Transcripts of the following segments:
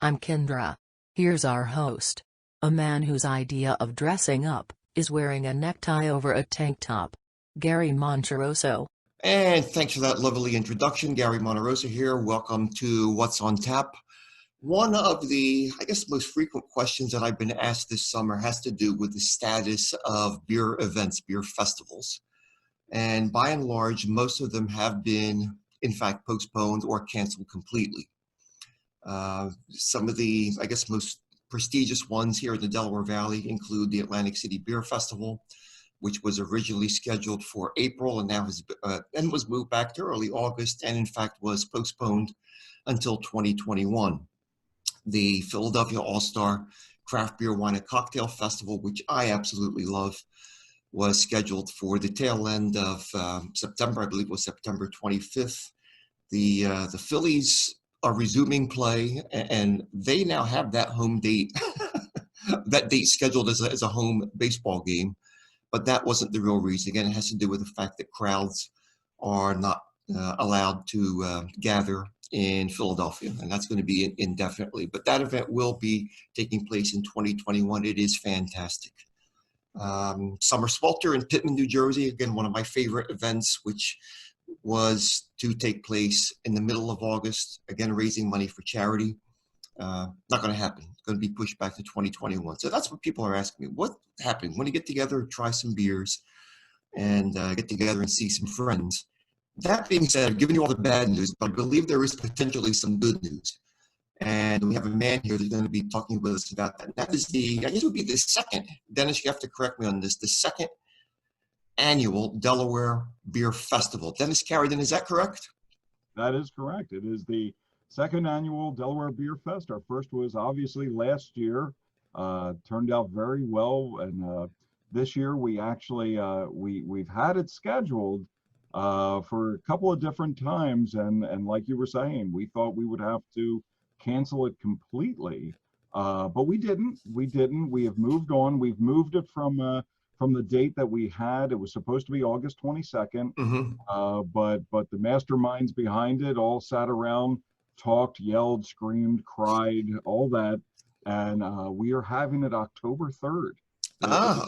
I'm Kendra. Here's our host. A man whose idea of dressing up is wearing a necktie over a tank top. Gary Monteroso. And thanks for that lovely introduction. Gary Monteroso here. Welcome to What's on Tap. One of the, most frequent questions that I've been asked this summer has to do with the status of beer events, beer festivals. And by and large, most of them have been, in fact, postponed or canceled completely. Some of the, most prestigious ones here in the Delaware Valley include the Atlantic City Beer Festival, which was originally scheduled for April and now was moved back to early August, and in fact was postponed until 2021. The Philadelphia All-Star Craft Beer, Wine, and Cocktail Festival, which I absolutely love, was scheduled for the tail end of September. I believe it was September 25th. The Phillies are resuming play, and they now have that home date, that date scheduled as a home baseball game. But that wasn't the real reason. Again, it has to do with the fact that crowds are not allowed to gather in Philadelphia, and that's going to be indefinitely. But that event will be taking place in 2021. It is fantastic. Summer Swelter in Pittman, New Jersey, again, one of my favorite events, which was to take place in the middle of August, again, raising money for charity. Not going to happen. It's going to be pushed back to 2021. So that's what people are asking me. What happened? When you get together, try some beers, and get together and see some friends. That being said, I've given you all the bad news, but I believe there is potentially some good news. And we have a man here that's going to be talking with us about that. That is it would be the second, Dennis, you have to correct me on this, the second annual Delaware Beer Festival. Dennis Carradin, is that correct? That is correct. It is the second annual Delaware Beer Fest. Our first was obviously last year. Turned out very well, and this year we actually we've had it scheduled for a couple of different times, and like you were saying, we thought we would have to cancel it completely, but we didn't. We have moved on. We've moved it from the date that we had. It was supposed to be August 22nd, but the masterminds behind it all sat around, talked, yelled, screamed, cried, all that, and we are having it October 3rd.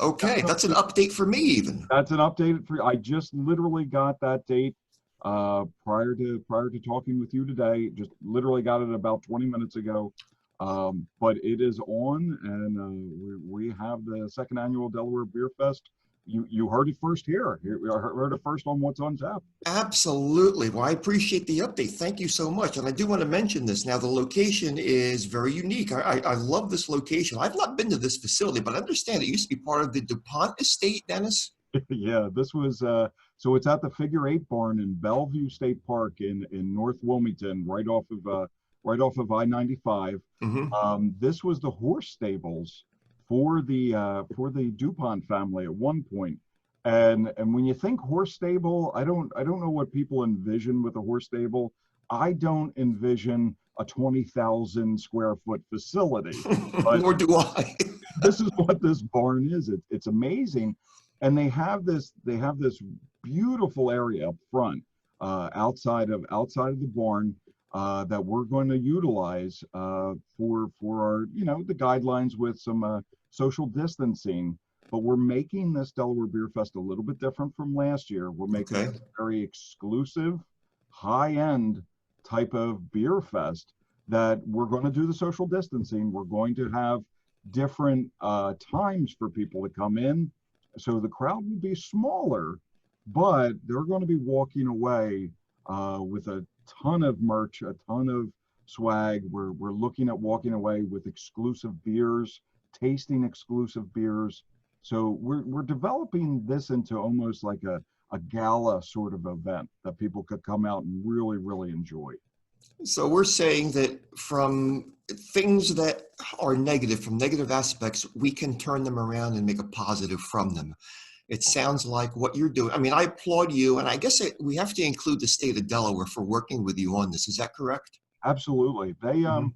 Okay. That's an update for me even. That's an update for, I just literally got that date prior to talking with you today. Just literally got it about 20 minutes ago. But it is on, and we have the second annual Delaware Beer Fest. You heard it first here. We heard it first on What's on Tap. Absolutely. Well, I appreciate the update. Thank you so much. And I do want to mention this. Now, the location is very unique. I love this location. I've not been to this facility, but I understand it used to be part of the DuPont estate, Dennis. Yeah, this was, so it's at the Figure 8 Barn in Bellevue State Park in North Wilmington, right off of I-95. This was the horse stables for the DuPont family at one point. And when you think horse stable, I don't know what people envision with a horse stable. I don't envision a 20,000 square foot facility. But nor do I. This is what this barn is. It's amazing. And they have this beautiful area up front, outside of the barn, that we're going to utilize for our, the guidelines with some social distancing. But we're making this Delaware Beer Fest a little bit different from last year. We're making it a very exclusive, high-end type of beer fest that we're going to do the social distancing. We're going to have different times for people to come in. So the crowd will be smaller, but they're going to be walking away with a ton of merch, a ton of swag. We're looking at walking away with exclusive beers, tasting exclusive beers. So we're developing this into almost like a gala sort of event that people could come out and really, really enjoy. So we're saying that from things that are negative, from negative aspects, we can turn them around and make a positive from them. It sounds like what you're doing. I mean, I applaud you, and I guess we have to include the state of Delaware for working with you on this. Is that correct? Absolutely. They, and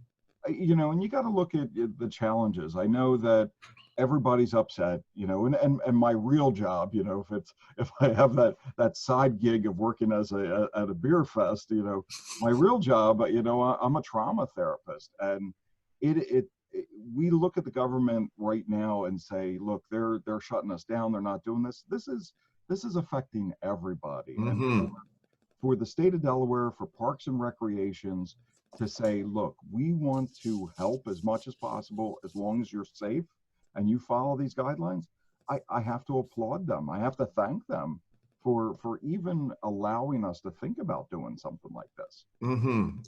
you got to look at the challenges. I know that everybody's upset, and my real job, if I have that side gig of working at a beer fest, my real job, I'm a trauma therapist, and we look at the government right now and say, look, they're shutting us down. They're not doing this. This is affecting everybody. And Mm-hmm. for the state of Delaware, for Parks and Recreations to say, look, we want to help as much as possible as long as you're safe and you follow these guidelines. I have to applaud them. I have to thank them for even allowing us to think about doing something like this. Mm-hmm.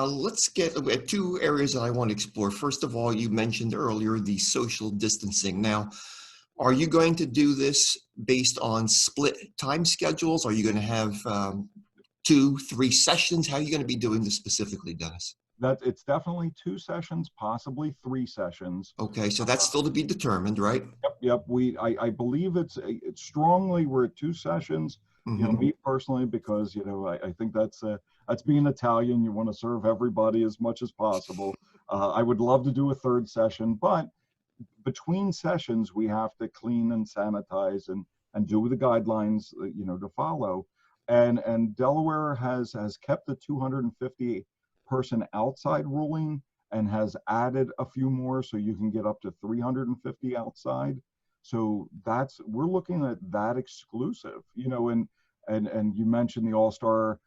Let's get at two areas that I want to explore. First of all, you mentioned earlier the social distancing. Now, are you going to do this based on split time schedules? Are you going to have 2, 3 sessions? How are you going to be doing this specifically, Dennis? That it's definitely 2 sessions, possibly 3 sessions. Okay, so that's still to be determined, right? Yep. I believe it's strongly we're at 2 sessions. You know, Mm-hmm. me personally, because I think that's being Italian. You want to serve everybody as much as possible. I would love to do a third session, but between sessions we have to clean and sanitize and do the guidelines to follow. And Delaware has kept the 250 person outside ruling and has added a few more, so you can get up to 350 outside. So we're looking at that exclusive, and you mentioned the All-Star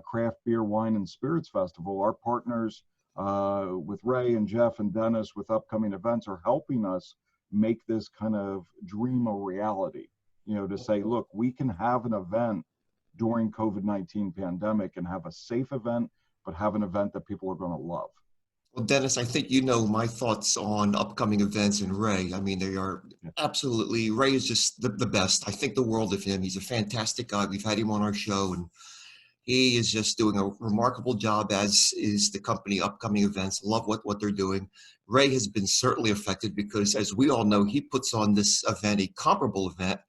Craft Beer, Wine, and Spirits Festival. Our partners with Ray and Jeff and Dennis with upcoming events are helping us make this kind of dream a reality, to say, look, we can have an event during COVID-19 pandemic and have a safe event, but have an event that people are going to love. Well, Dennis, I think you know my thoughts on upcoming events and Ray. I mean, they are absolutely, Ray is just the best. I think the world of him. He's a fantastic guy. We've had him on our show, and he is just doing a remarkable job, as is the company Upcoming Events. Love what they're doing. Ray has been certainly affected because, as we all know, he puts on this event, a comparable event,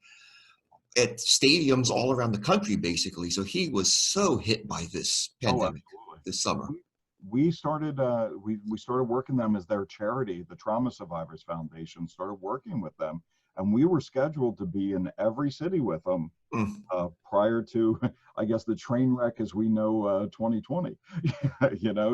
at stadiums all around the country, basically. So he was so hit by this Oh, pandemic absolutely. this summer. We started we started working them as their charity, the Trauma Survivors Foundation, started working with them, and we were scheduled to be in every city with them Mm. prior to, I guess, the train wreck as we know, 2020.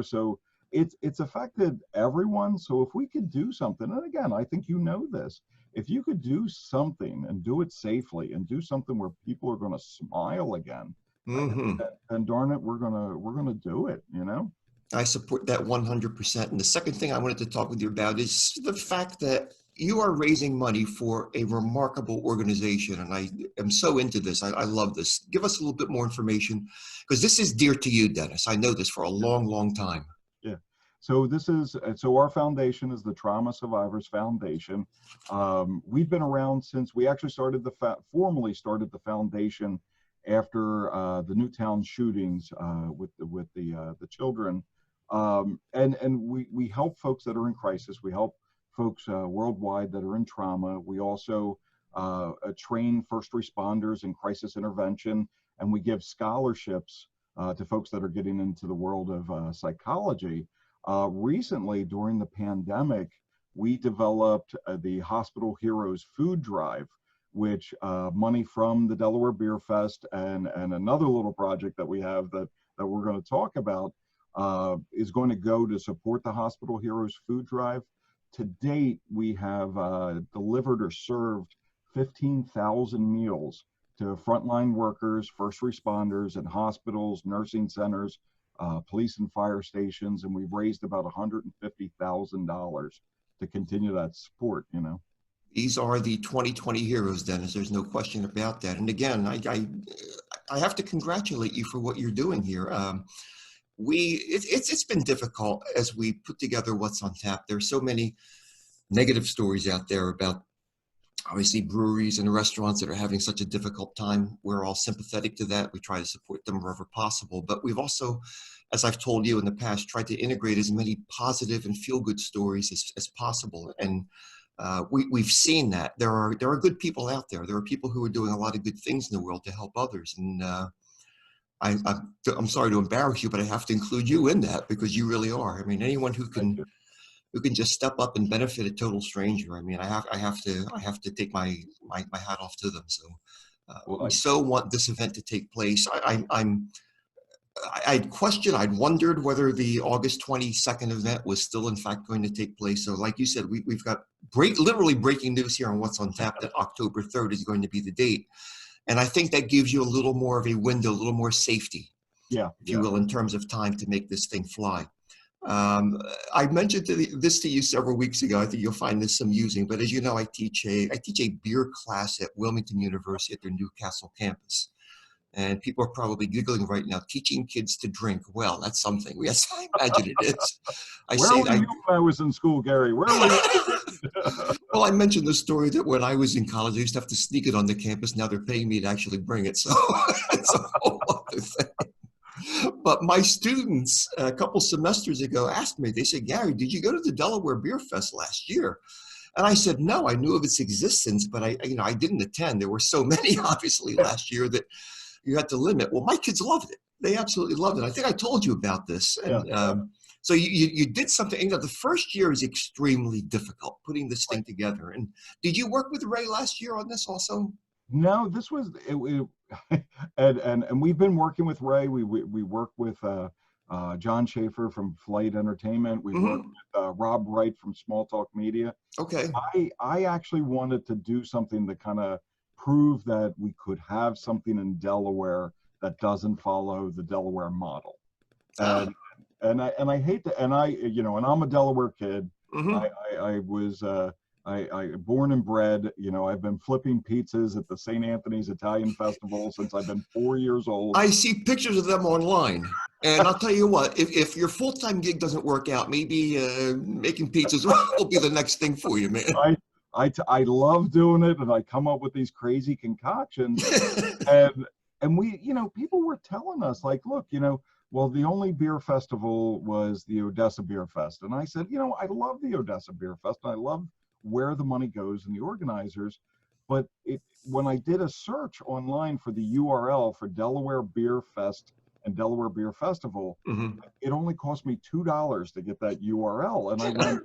So it's affected everyone. So if we could do something, and again, I think this, if you could do something and do it safely and do something where people are going to smile again, Hmm. then darn it, we're gonna do it. I support that 100%. And the second thing I wanted to talk with you about is the fact that you are raising money for a remarkable organization. And I am so into this. I love this. Give us a little bit more information, because this is dear to you, Dennis. I know this for a long, long time. Yeah. So our foundation is the Trauma Survivors Foundation. We've been around since we actually started formally started the foundation after the Newtown shootings with the children. And we help folks that are in crisis. We help folks worldwide that are in trauma. We also train first responders in crisis intervention, and we give scholarships to folks that are getting into the world of psychology. Recently, during the pandemic, we developed the Hospital Heroes Food Drive, which money from the Delaware Beer Fest and another little project that we have that we're going to talk about is going to go to support the Hospital Heroes Food Drive. To date, we have delivered or served 15,000 meals to frontline workers, first responders in hospitals, nursing centers, police and fire stations, and we've raised about $150,000 to continue that support. These are the 2020 heroes, Dennis. There's no question about that. And again, I have to congratulate you for what you're doing here. It's been difficult as we put together What's on Tap. There's so many negative stories out there about, obviously, breweries and restaurants that are having such a difficult time. We're all sympathetic to that. We try to support them wherever possible. But we've also, as I've told you in the past, tried to integrate as many positive and feel-good stories as possible. And we've seen that there are good people out there. There are people who are doing a lot of good things in the world to help others. And I'm sorry to embarrass you, but I have to include you in that, because you really are. I mean, anyone who can just step up and benefit a total stranger. I mean, I have to take my hat off to them. So we so want this event to take place. I'm I'd wondered whether the August 22nd event was still in fact going to take place. So like you said, we've got literally breaking news here on What's on Tap that October 3rd is going to be the date. And I think that gives you a little more of a window, a little more safety, Yeah, if you will, in terms of time to make this thing fly. I mentioned this to you several weeks ago. I think you'll find this amusing, but as you know, I teach a beer class at Wilmington University at their Newcastle campus. And people are probably giggling right now, teaching kids to drink. Well, that's something. Yes, I imagine it is. Where were you when I was in school, Gary? Where were you? Well, I mentioned the story that when I was in college, I used to have to sneak it on the campus. Now they're paying me to actually bring it. So it's a whole other thing. But my students, a couple semesters ago, asked me, they said, Gary, did you go to the Delaware Beer Fest last year? And I said, no, I knew of its existence, but I didn't attend. There were so many, obviously, last year that you had to limit. Well, my kids loved it. They absolutely loved it. I think I told you about this. And so you did something. The first year is extremely difficult, putting this thing together. And did you work with Ray last year on this also? No, this was and we've been working with Ray. We work with John Schaefer from Flight Entertainment. We work with Rob Wright from Small Talk Media. Okay. I actually wanted to do something to kind of prove that we could have something in Delaware that doesn't follow the Delaware model. And I hate to, and I'm a Delaware kid. I was born and bred, I've been flipping pizzas at the St. Anthony's Italian Festival since I've been 4 years old. I see pictures of them online. And I'll tell you what, if your full-time gig doesn't work out, maybe making pizzas will be the next thing for you, man. I love doing it, and I come up with these crazy concoctions. and we, people were telling us, like, look, well, the only beer festival was the Odessa Beer Fest. And I said, I love the Odessa Beer Fest. And I love where the money goes and the organizers. But when I did a search online for the URL for Delaware Beer Fest and Delaware Beer Festival, it only cost me $2 to get that URL. And I went,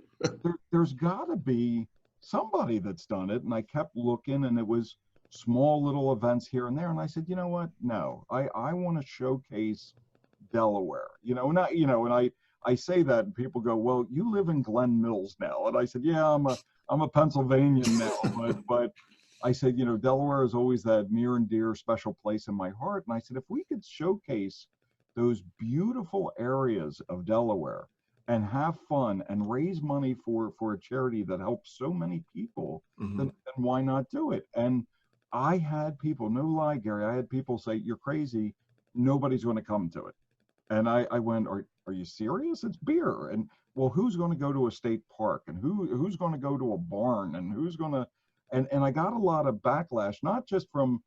there's got to be somebody that's done it. And I kept looking, and it was small little events here and there. And I said, you know what? No, I want to showcase Delaware, and I say that, and people go, well, you live in Glen Mills now. And I said, yeah, I'm a Pennsylvanian now, but I said, Delaware is always that near and dear special place in my heart. And I said, if we could showcase those beautiful areas of Delaware and have fun and raise money for a charity that helps so many people, then why not do it? And I had people, no lie, Gary, I had people say, you're crazy. Nobody's going to come to it. And I went, are you serious? It's beer. And well, who's going to go to a state park, and who's going to go to a barn, and who's going to, and I got a lot of backlash, not just from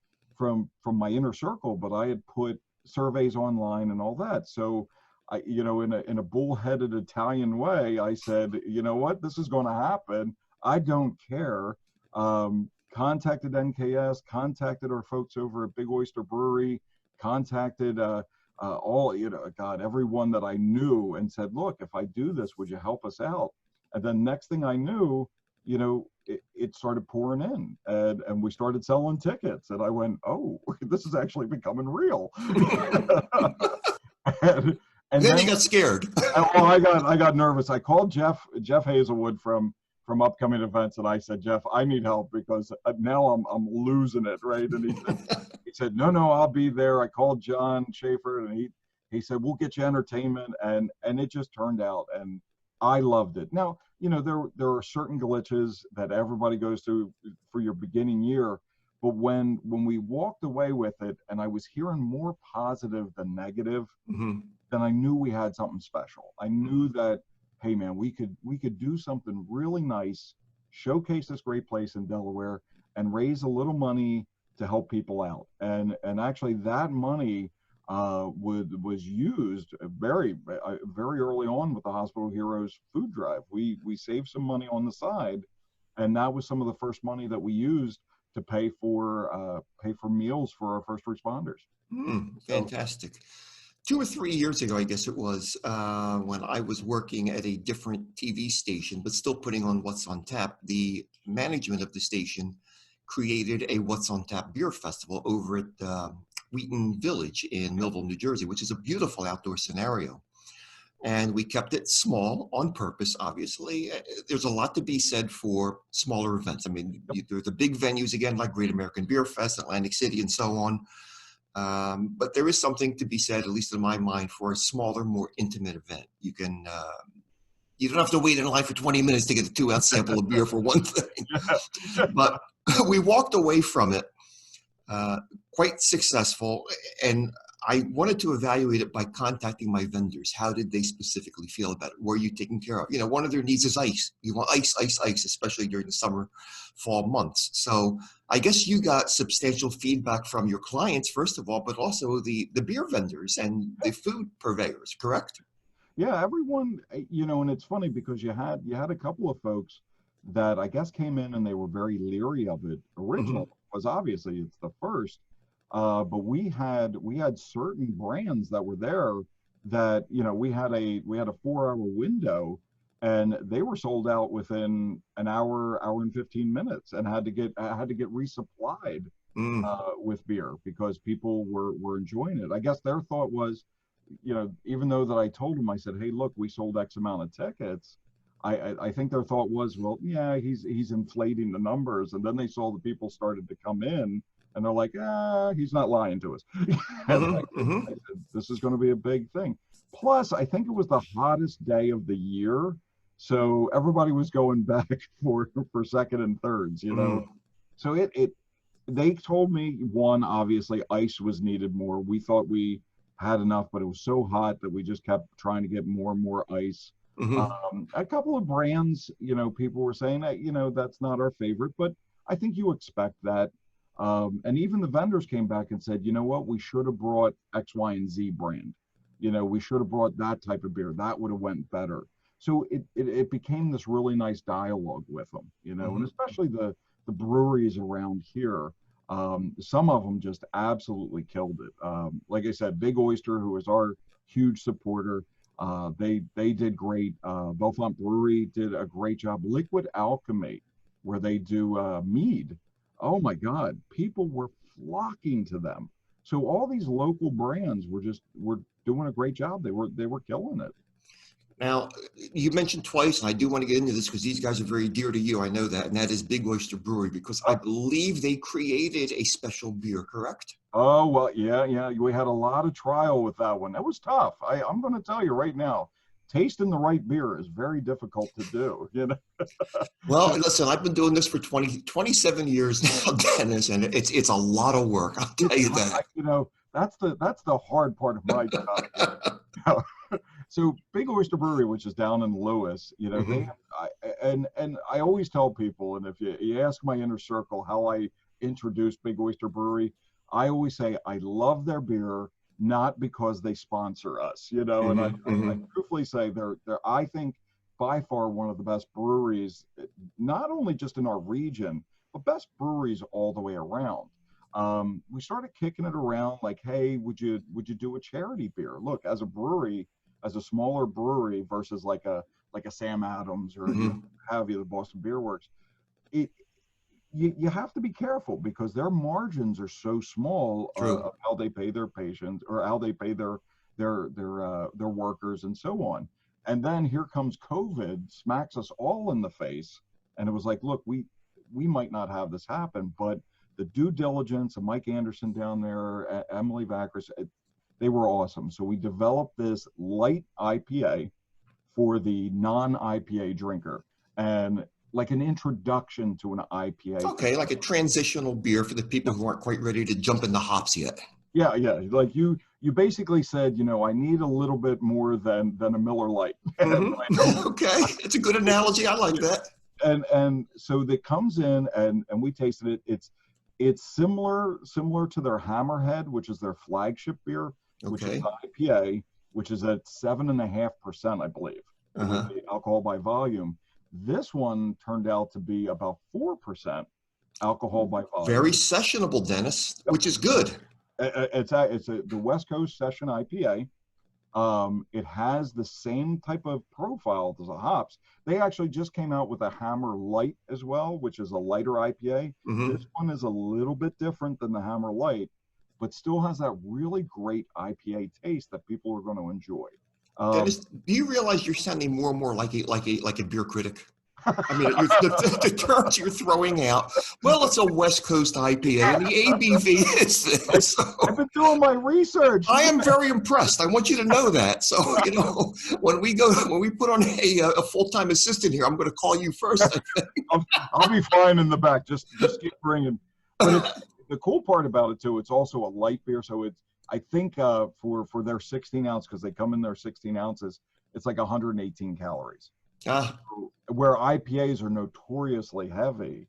my inner circle, but I had put surveys online and all that. So I, in a bullheaded Italian way, I said, you know what, this is going to happen. I don't care. Contacted NKS, contacted our folks over at Big Oyster Brewery, contacted everyone that I knew, and said, look, if I do this, would you help us out? And then next thing I knew, it started pouring in, and we started selling tickets, and I went, oh, this is actually becoming real. and then you got scared. I got nervous. I called Jeff Hazelwood from Upcoming Events, and I said, Jeff, I need help because now I'm losing it, right? And he said, no, I'll be there. I called John Schaefer, and he said, we'll get you entertainment, and it just turned out, and I loved it. Now, there are certain glitches that everybody goes through for your beginning year, but when we walked away with it, and I was hearing more positive than negative, then I knew we had something special. I knew that, hey man, we could do something really nice, showcase this great place in Delaware, and raise a little money to help people out. And actually that money was used very early on with the Hospital Heroes food drive. We saved some money on the side, and that was some of the first money that we used to pay for meals for our first responders. Fantastic. 2 or 3 years ago, I guess it was, when I was working at a different TV station, but still putting on What's on Tap, the management of the station created a What's on Tap beer festival over at Wheaton Village in Millville, New Jersey, which is a beautiful outdoor scenario. And we kept it small on purpose, obviously. There's a lot to be said for smaller events. I mean, there's the big venues, again, like Great American Beer Fest, Atlantic City, and so on. But there is something to be said, at least in my mind, for a smaller, more intimate event. You can, you don't have to wait in line for 20 minutes to get a 2-ounce sample of beer, for one thing. But we walked away from it quite successful, and I wanted to evaluate it by contacting my vendors. How did they specifically feel about it? Were you taken care of? You know, one of their needs is ice. You want ice, ice, ice, especially during the summer, fall months. So I guess you got substantial feedback from your clients, first of all, but also the beer vendors and the food purveyors, correct? Yeah, everyone, you know, and it's funny because you had a couple of folks that I guess came in and they were very leery of it originally, because obviously it's the first. But we had certain brands that were there that, you know, we had a 4-hour window, and they were sold out within an hour and 15 minutes, and had to get resupplied with beer because people were enjoying it. I guess their thought was, you know, even though that I told them, I said, hey, look, we sold X amount of tickets. I think their thought was, well, yeah, he's inflating the numbers. And then they saw the people started to come in, and they're like, he's not lying to us. And I said, this is going to be a big thing. Plus, I think it was the hottest day of the year, so everybody was going back for second and thirds, you know. So they told me, one, obviously ice was needed more. We thought we had enough, but it was so hot that we just kept trying to get more and more ice. A couple of brands, you know, people were saying that, you know, that's not our favorite, but I think you expect that. And even the vendors came back and said, you know what, we should have brought X, Y, and Z brand. You know, we should have brought that type of beer. That would have went better. So it became this really nice dialogue with them, you know, and especially the breweries around here. Some of them just absolutely killed it. Like I said, Big Oyster, who is our huge supporter, they did great. Beaufort Brewery did a great job. Liquid Alchemy, where they do mead. Oh my God, people were flocking to them. So all these local brands were doing a great job. They were killing it. Now, you mentioned twice, and I do want to get into this because these guys are very dear to you. I know that, and that is Big Oyster Brewery, because I believe they created a special beer, correct? Oh, well, yeah. We had a lot of trial with that one. That was tough. I'm going to tell you right now, tasting the right beer is very difficult to do, you know. Well, listen, I've been doing this for 27 years now, Dennis, and it's a lot of work. I'll tell you that. You know, that's the hard part of my job. So Big Oyster Brewery, which is down in Lewis, you know, I always tell people, and if you ask my inner circle how I introduced Big Oyster Brewery, I always say I love their beer, not because they sponsor us, you know, and I truthfully say they're I think by far one of the best breweries, not only just in our region, but best breweries all the way around. We started kicking it around like, hey, would you do a charity beer? Look, as a brewery, as a smaller brewery versus like a Sam Adams or have you, the Boston Beer Works, you have to be careful because their margins are so small of how they pay their patients or how they pay their workers and so on. And then here comes COVID, smacks us all in the face, and it was like, look, we might not have this happen, but the due diligence of Mike Anderson down there, Emily Vacris, they were awesome. So we developed this light IPA for the non-IPA drinker, and like an introduction to an IPA. Okay, like a transitional beer for the people who aren't quite ready to jump in the hops yet. Yeah. Like you basically said, you know, I need a little bit more than a Miller Lite. Okay, it's a good analogy. I like that. And so that comes in, and we tasted it. It's similar to their Hammerhead, which is their flagship beer, which is the IPA, which is at 7.5%, I believe, the alcohol by volume. This one turned out to be about 4% alcohol by volume. Very sessionable, Dennis, which is good. It's the West Coast Session IPA. It has the same type of profile as the hops. They actually just came out with a Hammer Light as well, which is a lighter IPA. This one is a little bit different than the Hammer Light, but still has that really great IPA taste that people are going to enjoy. Dennis, do you realize you're sounding more and more like a beer critic? I mean, the terms you're throwing out. Well, it's a West Coast IPA, and the ABV is this. So, I've been doing my research. I am very impressed. I want you to know that. So, when we put on a full-time assistant here, I'm going to call you first. I'll be fine in the back. Just keep bringing. But the cool part about it too, it's also a light beer. So I think for their 16 ounce, because they come in their 16 ounces, it's like 118 calories. Where IPAs are notoriously heavy,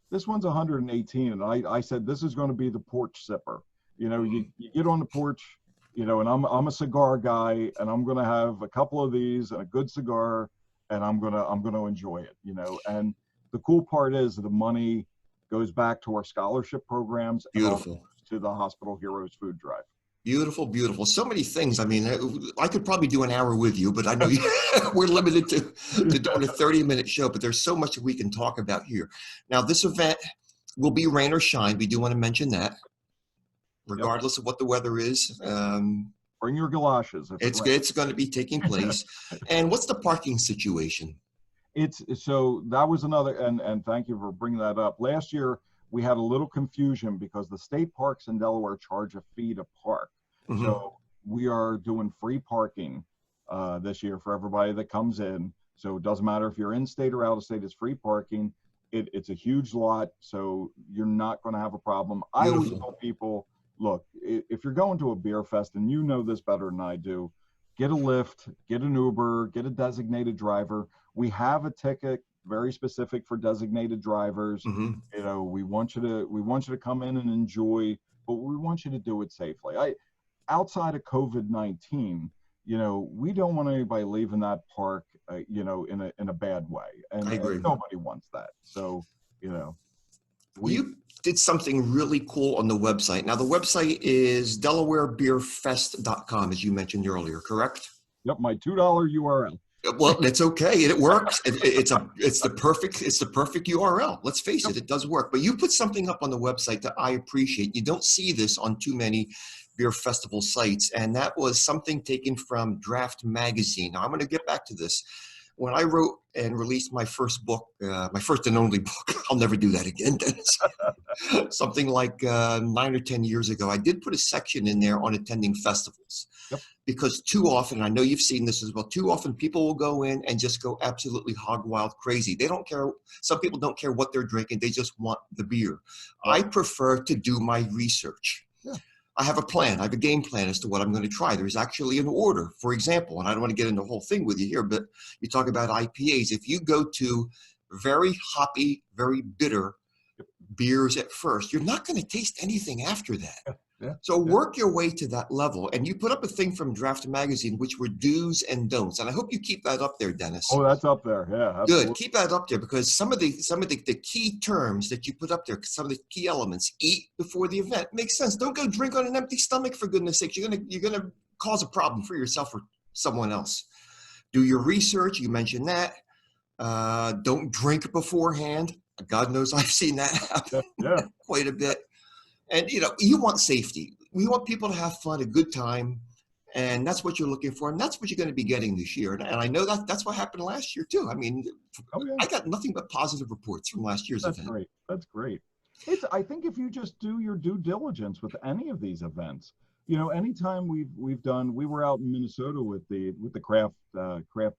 this one's 118, and I said this is going to be the porch sipper. You get on the porch, and I'm a cigar guy, and I'm going to have a couple of these and a good cigar, and I'm gonna enjoy it. And the cool part is the money goes back to our scholarship programs. Beautiful. And to the Hospital Heroes Food Drive. Beautiful, beautiful. So many things. I mean, I could probably do an hour with you, but I know we're limited to doing a 30-minute show, but there's so much that we can talk about here. Now, this event will be rain or shine. We do want to mention that, regardless of what the weather is. Bring your galoshes. It's going to be taking place. And what's the parking situation? So that was another, and thank you for bringing that up. Last year, we had a little confusion because the state parks in Delaware charge a fee to park. Mm-hmm. So we are doing free parking this year for everybody that comes in. So it doesn't matter if you're in state or out of state, it's free parking. It's a huge lot, so you're not going to have a problem. Beautiful. I always tell people, look, if you're going to a beer fest, and you know this better than I do, get a Lyft, get an Uber, get a designated driver. We have a ticket very specific for designated drivers. Mm-hmm. We want you to come in and enjoy, but we want you to do it safely. Outside of COVID-19, we don't want anybody leaving that park, in a bad way, and nobody wants that. So, you did something really cool on the website. Now, the website is DelawareBeerFest.com, as you mentioned earlier, correct? Yep, my $2 URL. Well, it's okay. It works. It's the perfect URL. Let's face it, it does work. But you put something up on the website that I appreciate. You don't see this on too many beer festival sites, and that was something taken from Draft Magazine. Now, I'm going to get back to this. When I wrote and released my first book, my first and only book, I'll never do that again, Dennis. Something like 9 or 10 years ago, I did put a section in there on attending festivals. Yep. Because too often, I know you've seen this as well, too often people will go in and just go absolutely hog wild crazy. They don't care. Some people don't care what they're drinking. They just want the beer. I prefer to do my research. Yeah. I have a plan. I have a game plan as to what I'm going to try. There's actually an order. For example, and I don't want to get into the whole thing with you here, but you talk about IPAs. If you go to very hoppy, very bitter beers at first, you're not going to taste anything after that. Yeah. So work your way to that level. And you put up a thing from Draft Magazine, which were do's and don'ts. And I hope you keep that up there, Dennis. Oh, that's up there. Yeah. Absolutely. Good. Keep that up there, because some of the key terms that you put up there, some of the key elements, eat before the event, makes sense. Don't go drink on an empty stomach, for goodness sakes. You're gonna cause a problem for yourself or someone else. Do your research. You mentioned that. Don't drink beforehand. God knows I've seen that happen quite a bit. And, you want safety. We want people to have fun, a good time, and that's what you're looking for, and that's what you're going to be getting this year. And I know that's what happened last year, too. I mean, I got nothing but positive reports from last year's event. That's great. I think if you just do your due diligence with any of these events, anytime we've done, we were out in Minnesota with the craft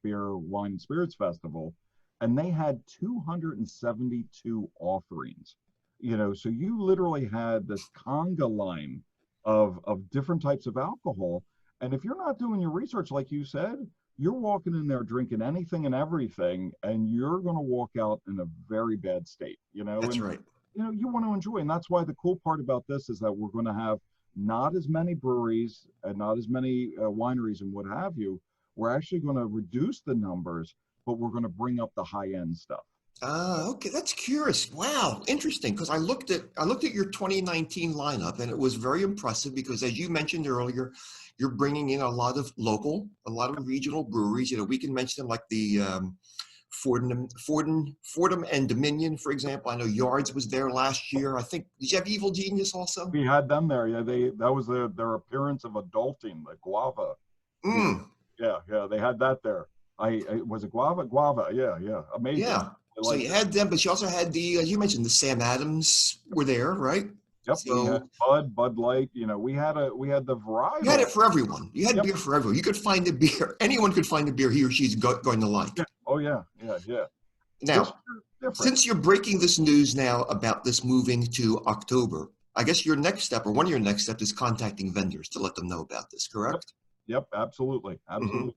beer, wine, and spirits festival, and they had 272 offerings. So you literally had this conga line of different types of alcohol. And if you're not doing your research, like you said, you're walking in there drinking anything and everything, and you're going to walk out in a very bad state, That's right. You want to enjoy. And that's why the cool part about this is that we're going to have not as many breweries and not as many wineries and what have you. We're actually going to reduce the numbers, but we're going to bring up the high-end stuff. Okay, that's curious. Wow, interesting. Because I looked at your 2019 lineup, and it was very impressive because, as you mentioned earlier, you're bringing in a lot of regional breweries. We can mention them like the Fordham and Dominion, for example. I know Yards was there last year. I think, did you have Evil Genius also? We had them there. Yeah, that was their appearance of adulting, the guava. Mm. Yeah, they had that there. I was it guava? Guava, yeah, amazing. Yeah. So you had them, but you also had you mentioned the Sam Adams were there, right? Yep. So we had Bud Light. We had the variety. You had it for everyone. You had Yep. beer for everyone. You could find a beer. Anyone could find a beer he or she's going to like. Yeah. Oh yeah. Now, since you're breaking this news now about this moving to October, I guess your next step, or one of your next steps, is contacting vendors to let them know about this. Correct? Yep. Absolutely. Mm-hmm.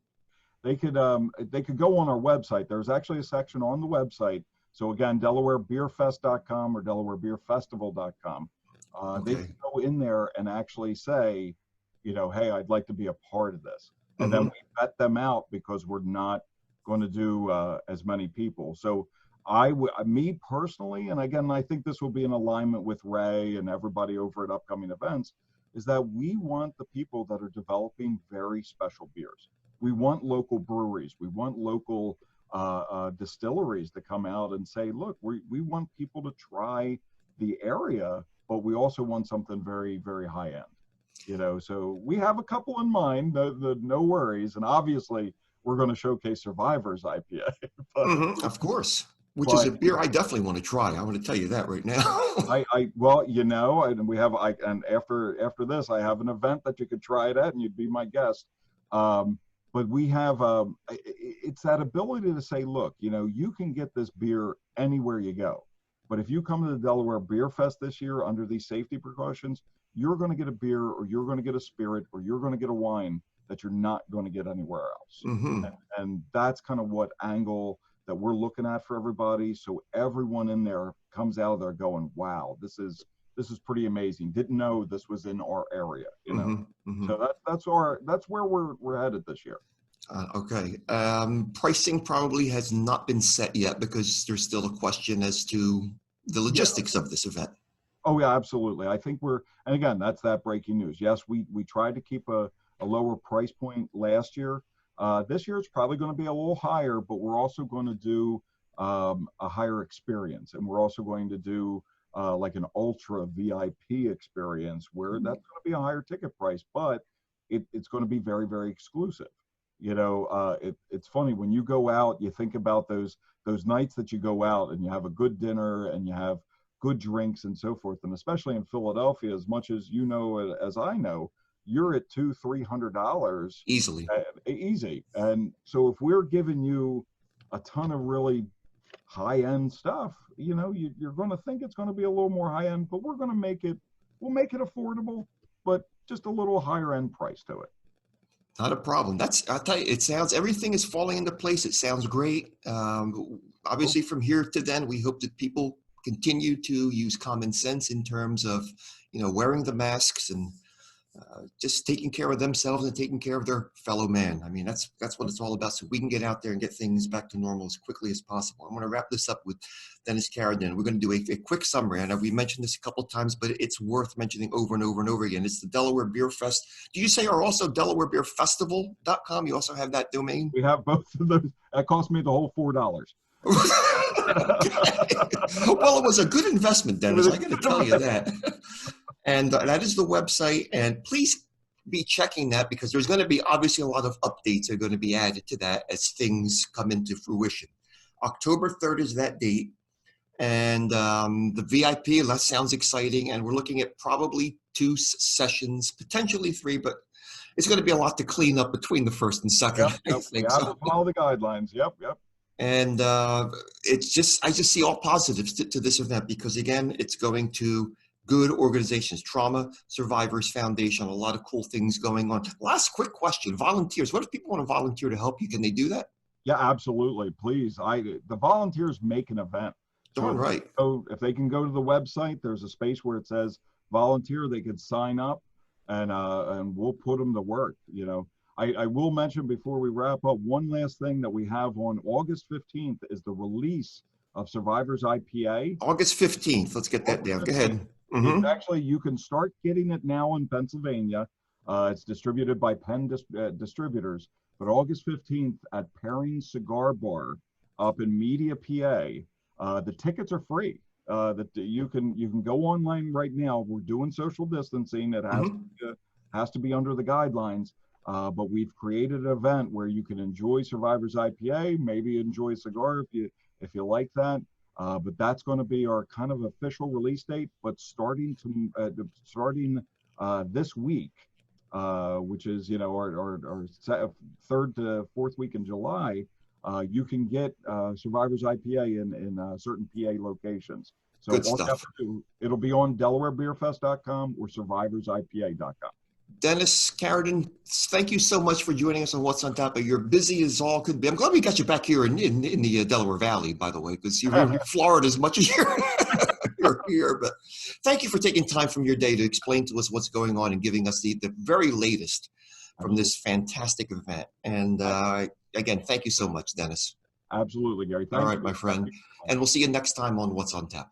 They could go on our website. There's actually a section on the website. So again, DelawareBeerFest.com or DelawareBeerFestival.com. They can go in there and actually say, hey, I'd like to be a part of this. And then we vet them out because we're not going to do as many people. So me personally, and again, I think this will be in alignment with Ray and everybody over at upcoming events, is that we want the people that are developing very special beers. We want local breweries. We want local distilleries to come out and say, look, we want people to try the area, but we also want something very, very high end. So we have a couple in mind, no worries. And obviously we're going to showcase Survivor's IPA. But, of course, which is a beer I definitely want to try. I want to tell you that right now. And we have, and after this, I have an event that you could try it at and you'd be my guest. But we have, it's that ability to say, look, you can get this beer anywhere you go. But if you come to the Delaware Beer Fest this year under these safety precautions, you're going to get a beer or you're going to get a spirit or you're going to get a wine that you're not going to get anywhere else. And that's kind of what angle that we're looking at for everybody. So everyone in there comes out of there going, wow, this is pretty amazing. Didn't know this was in our area, So that's where we're headed this year. Okay. Pricing probably has not been set yet because there's still a question as to the logistics of this event. Oh yeah, absolutely. I think and again, that's that breaking news. Yes, we tried to keep a lower price point last year. This year it's probably going to be a little higher, but we're also going to do a higher experience, and we're also going to do like an ultra VIP experience where that's going to be a higher ticket price, but it's going to be very, very exclusive. It's funny when you go out, you think about those nights that you go out and you have a good dinner and you have good drinks and so forth. And especially in Philadelphia, as much as as I know, you're at $200-300 easily. Easy. And so if we're giving you a ton of really high-end stuff, you're going to think it's going to be a little more high-end, but we'll make it affordable, but just a little higher-end price to it. Not a problem. I'll tell you, everything is falling into place. It sounds great. Obviously from here to then, we hope that people continue to use common sense in terms of, wearing the masks and just taking care of themselves and taking care of their fellow man. I mean, that's what it's all about. So we can get out there and get things back to normal as quickly as possible. I'm going to wrap this up with Dennis Carradin. We're going to do a quick summary. I know we mentioned this a couple of times, but it's worth mentioning over and over and over again. It's the Delaware Beer Fest. Do you say are also DelawareBeerFestival.com? You also have that domain? We have both of those. That cost me the whole $4. Well, it was a good investment, Dennis. I got to tell you that. And that is the website. And please be checking that because there's going to be obviously a lot of updates are going to be added to that as things come into fruition. October 3rd is that date. And the VIP, that sounds exciting. And we're looking at probably 2 sessions, potentially 3, but it's going to be a lot to clean up between the first and second. Yep. We have to follow the guidelines. Yep. And I just see all positives to this event because, again, it's going to good organizations, Trauma Survivors Foundation, a lot of cool things going on. Last quick question, volunteers. What if people want to volunteer to help you? Can they do that? Yeah, absolutely. Please. The volunteers make an event. Darn right. So if they can go to the website, there's a space where it says volunteer, they could sign up and we'll put them to work. I will mention before we wrap up, one last thing that we have on August 15th is the release of Survivors IPA. August 15th. Let's get that down. Go ahead. It's actually, you can start getting it now in Pennsylvania. It's distributed by Penn Distributors. But August 15th at Perry's Cigar Bar, up in Media, PA. The tickets are free. That you can go online right now. We're doing social distancing. It has to be under the guidelines. But we've created an event where you can enjoy Survivors IPA, maybe enjoy a cigar if you like that. But that's going to be our kind of official release date. But starting this week, which is our third to fourth week in July, you can get Survivors IPA in certain PA locations. So Good all you have stuff. to do, it'll be on DelawareBeerFest.com or SurvivorsIPA.com. Dennis Carradin, thank you so much for joining us on What's on Tap. You're busy as all could be. I'm glad we got you back here in the Delaware Valley, by the way, because you're in Florida as much as you're here. But thank you for taking time from your day to explain to us what's going on and giving us the very latest from this fantastic event. And again, thank you so much, Dennis. Absolutely, Gary. Thanks. All right, my friend. And we'll see you next time on What's on Tap.